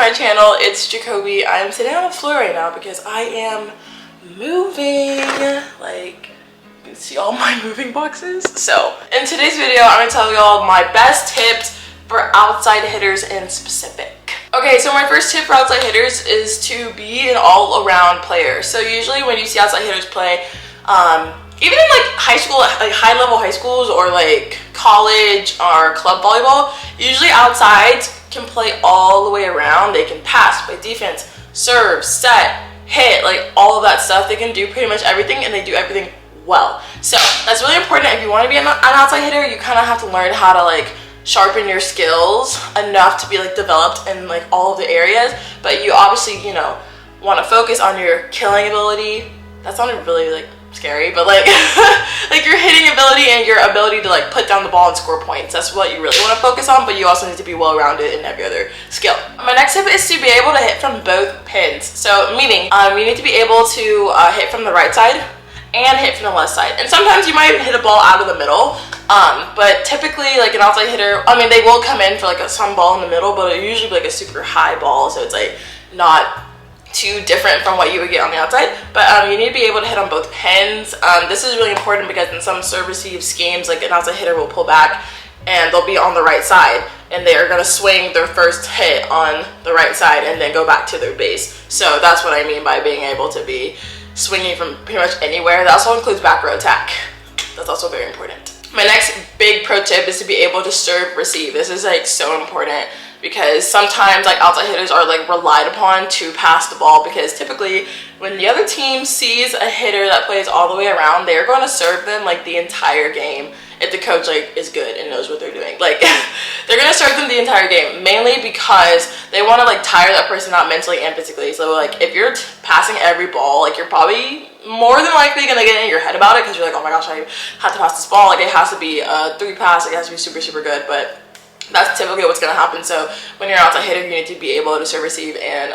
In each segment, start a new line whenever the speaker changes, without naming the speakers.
my channel. It's Jacoby. I am sitting on the floor right now because I am moving. Like, you can see all my moving boxes. So in today's video, I'm gonna tell y'all my best tips for outside hitters in specific. Okay, so my first tip for outside hitters is to be an all-around player. So usually when you see outside hitters play, even in like high school, like high-level high schools or like college or club volleyball, usually outsides can play all the way around. They can pass, play defense, serve, set, hit, like all of that stuff. They can do pretty much everything, and they do everything well. So that's really important. If you want to be an outside hitter, you kind of have to learn how to like sharpen your skills enough to be like developed in like all of the areas. But you obviously, you know, want to focus on your killing ability. That sounded really like scary, but like like your hitting ability and your ability to like put down the ball and score points. That's what you really want to focus on, but you also need to be well-rounded in every other skill. My next tip is to be able to hit from both pins. So meaning you need to be able to hit from the right side and hit from the left side. And sometimes you might hit a ball out of the middle, but typically like an outside hitter, I mean, they will come in for like some ball in the middle, but it'll usually be like a super high ball, so it's like not too different from what you would get on the outside. But you need to be able to hit on both pins. This is really important because in some serve receive schemes, like an outside hitter will pull back and they'll be on the right side, and they are going to swing their first hit on the right side and then go back to their base. So that's what I mean by being able to be swinging from pretty much anywhere. That also includes back row attack. That's also very important. My next big pro tip is to be able to serve receive. This is like so important because sometimes like outside hitters are like relied upon to pass the ball, because typically when the other team sees a hitter that plays all the way around, they're going to serve them like the entire game if the coach like is good and knows what they're doing. Like they're going to serve them the entire game, mainly because they want to like tire that person out mentally and physically. So like if you're passing every ball, like you're probably more than likely going to get in your head about it because you're like, oh my gosh, I have to pass this ball. Like it has to be a 3 pass, it has to be super, super good. But that's typically what's going to happen. So when you're an outside hitter, you need to be able to serve receive and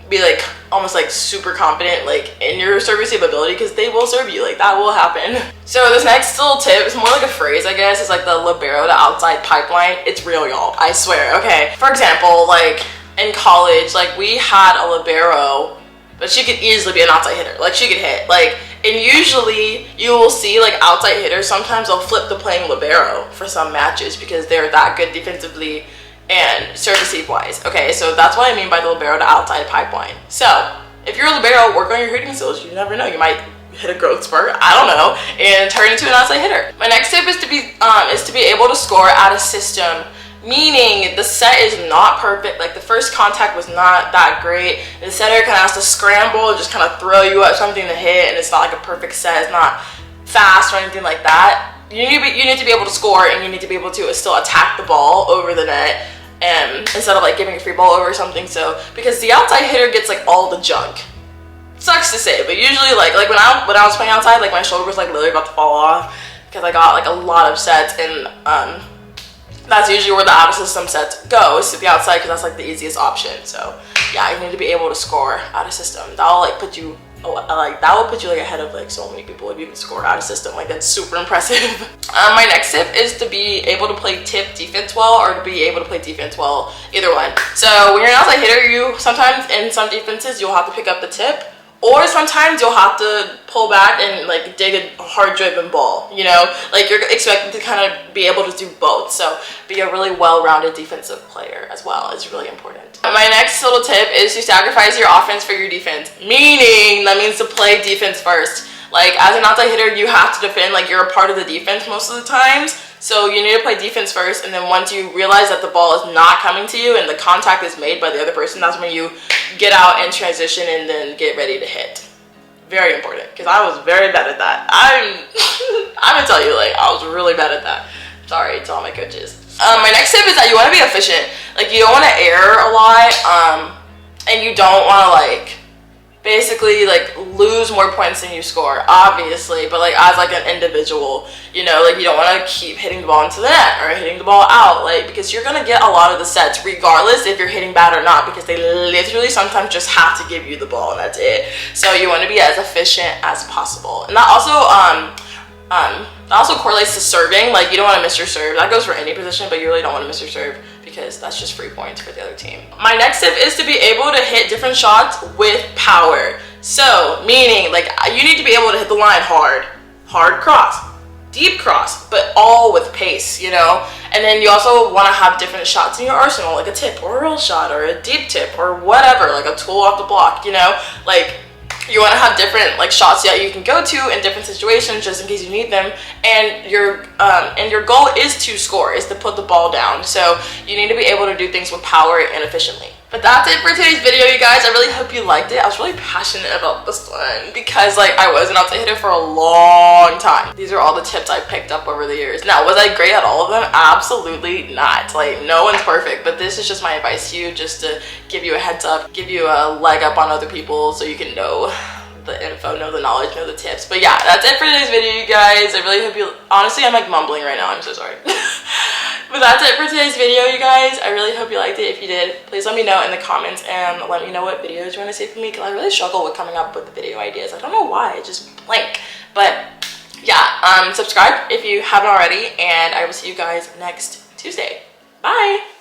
be like almost like super confident like in your serve receive ability, because they will serve you. Like that will happen. So this next little tip is more like a phrase, I guess. It's like the libero to outside pipeline. It's real, y'all, I swear. Okay, for example, like in college, like we had a libero, but she could easily be an outside hitter. Like she could hit, like, and usually you will see like outside hitters, sometimes they'll flip to playing libero for some matches because they're that good defensively and serve receive wise. Okay, so that's what I mean by the libero to outside pipeline. So if you're a libero, work on your hitting skills. You never know, you might hit a growth spurt, I don't know, and turn into an outside hitter. My next tip is to be able to score out of system. Meaning the set is not perfect, like the first contact was not that great, and the setter kind of has to scramble and just kind of throw you at something to hit, and it's not like a perfect set, it's not fast or anything like that. You need to be able to score, and you need to be able to still attack the ball over the net, instead of like giving a free ball over or something. So because the outside hitter gets like all the junk. Sucks to say, but usually like when I was playing outside, like my shoulder was like literally about to fall off because I got like a lot of sets, and that's usually where the out of system sets go, is to the outside, because that's like the easiest option. So yeah, you need to be able to score out of system. That'll like put you like ahead of like so many people if you can score out of system. Like that's super impressive. My next tip is to be able to play tip defense well, or to be able to play defense well, either one. So when you're an outside hitter, you sometimes in some defenses you'll have to pick up the tip, or sometimes you'll have to pull back and like dig a hard driven ball, you know? Like you're expected to kind of be able to do both. So be a really well-rounded defensive player as well is really important. My next little tip is to sacrifice your offense for your defense. Meaning that means to play defense first. Like as an outside hitter, you have to defend, like you're a part of the defense most of the times. So you need to play defense first, and then once you realize that the ball is not coming to you and the contact is made by the other person, that's when you get out and transition and then get ready to hit. Very important, because I was very bad at that. I'm gonna tell you, like I was really bad at that. Sorry to all my coaches. My next tip is that you want to be efficient. Like you don't want to err a lot, and you don't want to like basically like lose more points than you score, obviously, but like as like an individual, you know, like you don't want to keep hitting the ball into the net or hitting the ball out, like because you're gonna get a lot of the sets regardless if you're hitting bad or not, because they literally sometimes just have to give you the ball and that's it. So you want to be as efficient as possible. And that also correlates to serving. Like you don't want to miss your serve. That goes for any position, but you really don't want to miss your serve, because that's just free points for the other team. My next tip is to be able to hit different shots with power. So, meaning, like, you need to be able to hit the line hard cross, deep cross, but all with pace, you know? And then you also want to have different shots in your arsenal, like a tip or a roll shot or a deep tip or whatever, like a tool off the block, you know? Like, you want to have different like shots that you can go to in different situations just in case you need them, and your goal is to score, is to put the ball down. So you need to be able to do things with power and efficiently. But that's it for today's video, you guys. I really hope you liked it. I was really passionate about this one because like I wasn't able to hit it for a long time. These are all the tips I picked up over the years. Now, was I great at all of them? Absolutely not. Like, no one's perfect, but this is just my advice to you, just to give you a heads up, give you a leg up on other people so you can know the info, know the knowledge, know the tips. But yeah, that's it for today's video, you guys. I really hope you, honestly, I'm like mumbling right now. I'm so sorry. But that's it for today's video, you guys. I really hope you liked it. If you did, please let me know in the comments and let me know what videos you want to see from me, because I really struggle with coming up with the video ideas. I don't know why, I just blank. But yeah, subscribe if you haven't already, and I will see you guys next Tuesday. Bye.